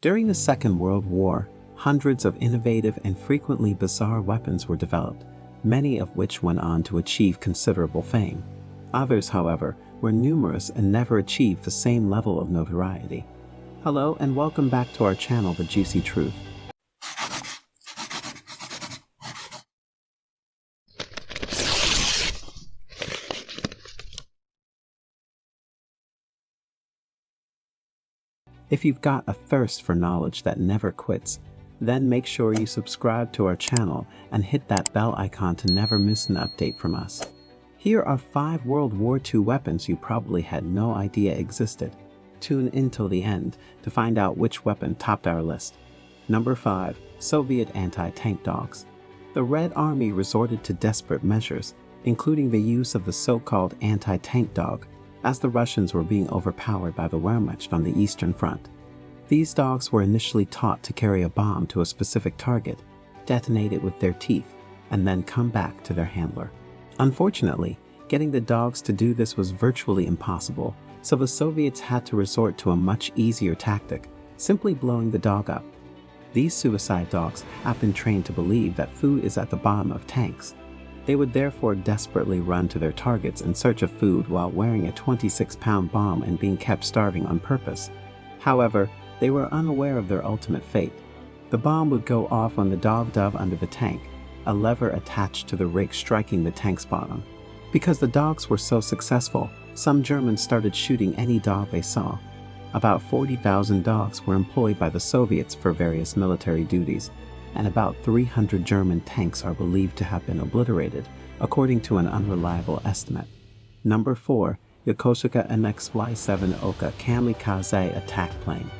During the Second World War, hundreds of innovative and frequently bizarre weapons were developed, many of which went on to achieve considerable fame. Others, however, were numerous and never achieved the same level of notoriety. Hello and welcome back to our channel, The Juicy Truth. If you've got a thirst for knowledge that never quits, then make sure you subscribe to our channel and hit that bell icon to never miss an update from us. Here are 5 World War II weapons you probably had no idea existed. Tune in till the end to find out which weapon topped our list. Number 5. Soviet anti-tank dogs. The Red Army resorted to desperate measures, including the use of the so-called anti-tank dog, as the Russians were being overpowered by the Wehrmacht on the Eastern Front. These dogs were initially taught to carry a bomb to a specific target, detonate it with their teeth, and then come back to their handler. Unfortunately, getting the dogs to do this was virtually impossible, so the Soviets had to resort to a much easier tactic, simply blowing the dog up. These suicide dogs have been trained to believe that food is at the bottom of tanks. They would therefore desperately run to their targets in search of food while wearing a 26-pound bomb and being kept starving on purpose. However, they were unaware of their ultimate fate. The bomb would go off when the dog dove under the tank, a lever attached to the rake striking the tank's bottom. Because the dogs were so successful, some Germans started shooting any dog they saw. About 40,000 dogs were employed by the Soviets for various military duties, and about 300 German tanks are believed to have been obliterated, according to an unreliable estimate. Number 4. YOKOSUKA MX-Y7 OHKA Kamikaze Attack Plane.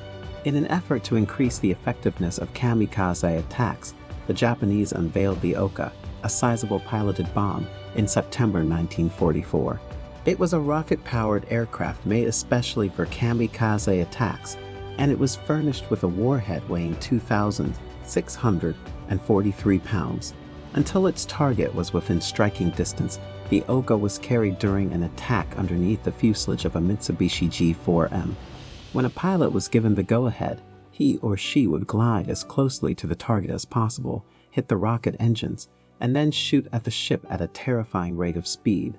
In an effort to increase the effectiveness of kamikaze attacks, the Japanese unveiled the OHKA, a sizable piloted bomb, in September 1944. It was a rocket-powered aircraft made especially for kamikaze attacks, and it was furnished with a warhead weighing 2,643 pounds. Until its target was within striking distance, the OHKA was carried during an attack underneath the fuselage of a Mitsubishi G4M. When a pilot was given the go-ahead, he or she would glide as closely to the target as possible, hit the rocket engines, and then shoot at the ship at a terrifying rate of speed.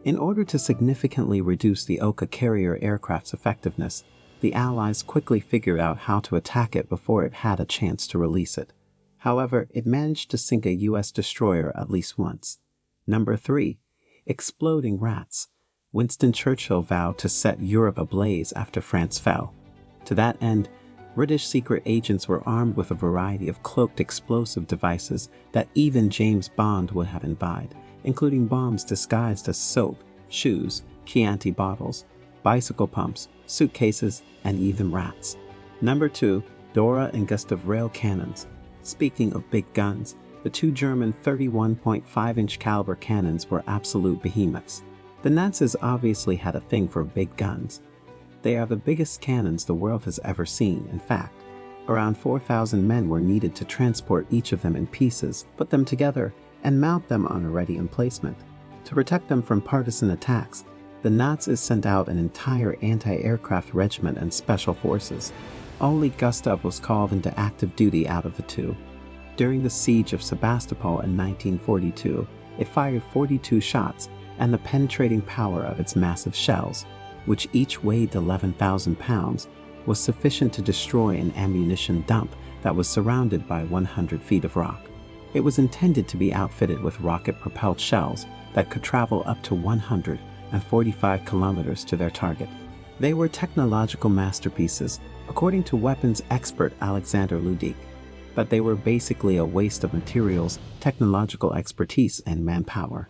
In order to significantly reduce the OHKA carrier aircraft's effectiveness, the Allies quickly figured out how to attack it before it had a chance to release it. However, it managed to sink a U.S. destroyer at least once. Number 3. Exploding rats. Winston Churchill vowed to set Europe ablaze after France fell. To that end, British secret agents were armed with a variety of cloaked explosive devices that even James Bond would have envied, including bombs disguised as soap, shoes, Chianti bottles, bicycle pumps, suitcases, and even rats. Number 2. DORA and GUSTAV rail cannons. Speaking of big guns, the 2 German 31.5-inch caliber cannons were absolute behemoths. The Nazis obviously had a thing for big guns. They are the biggest cannons the world has ever seen. In fact, around 4,000 men were needed to transport each of them in pieces, put them together, and mount them on a ready emplacement. To protect them from partisan attacks, the Nazis sent out an entire anti-aircraft regiment and special forces. Only Gustav was called into active duty out of the 2. During the siege of Sebastopol in 1942, it fired 42 shots, and the penetrating power of its massive shells, which each weighed 11,000 pounds, was sufficient to destroy an ammunition dump that was surrounded by 100 feet of rock. It was intended to be outfitted with rocket-propelled shells that could travel up to 145 kilometers to their target. They were technological masterpieces, according to weapons expert Alexander Ludik, but they were basically a waste of materials, technological expertise, and manpower.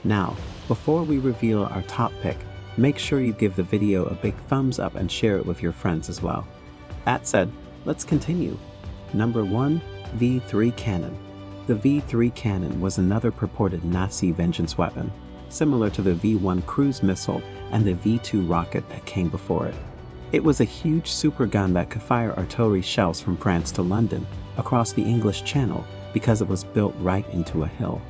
Now, before we reveal our top pick, make sure you give the video a big thumbs up and share it with your friends as well. That said, let's continue. Number 1. V3 Cannon. The V3 cannon was another purported Nazi vengeance weapon, similar to the V1 cruise missile and the V2 rocket that came before it. It was a huge supergun that could fire artillery shells from France to London across the English Channel because it was built right into a hill.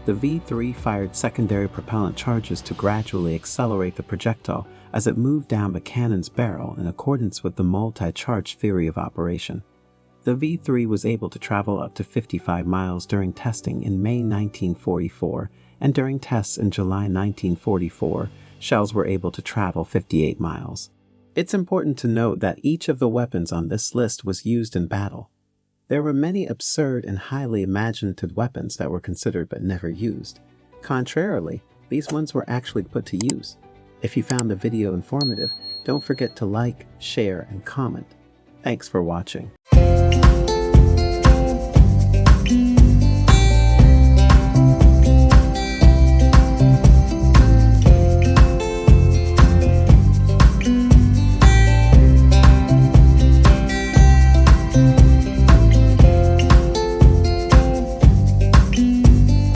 The V-3 fired secondary propellant charges to gradually accelerate the projectile as it moved down the cannon's barrel in accordance with the multi-charge theory of operation. The V-3 was able to travel up to 55 miles during testing in May 1944, and during tests in July 1944, shells were able to travel 58 miles. It's important to note that each of the weapons on this list was used in battle. There were many absurd and highly imaginative weapons that were considered but never used. Contrarily, these ones were actually put to use. If you found the video informative, don't forget to like, share, and comment. Thanks for watching.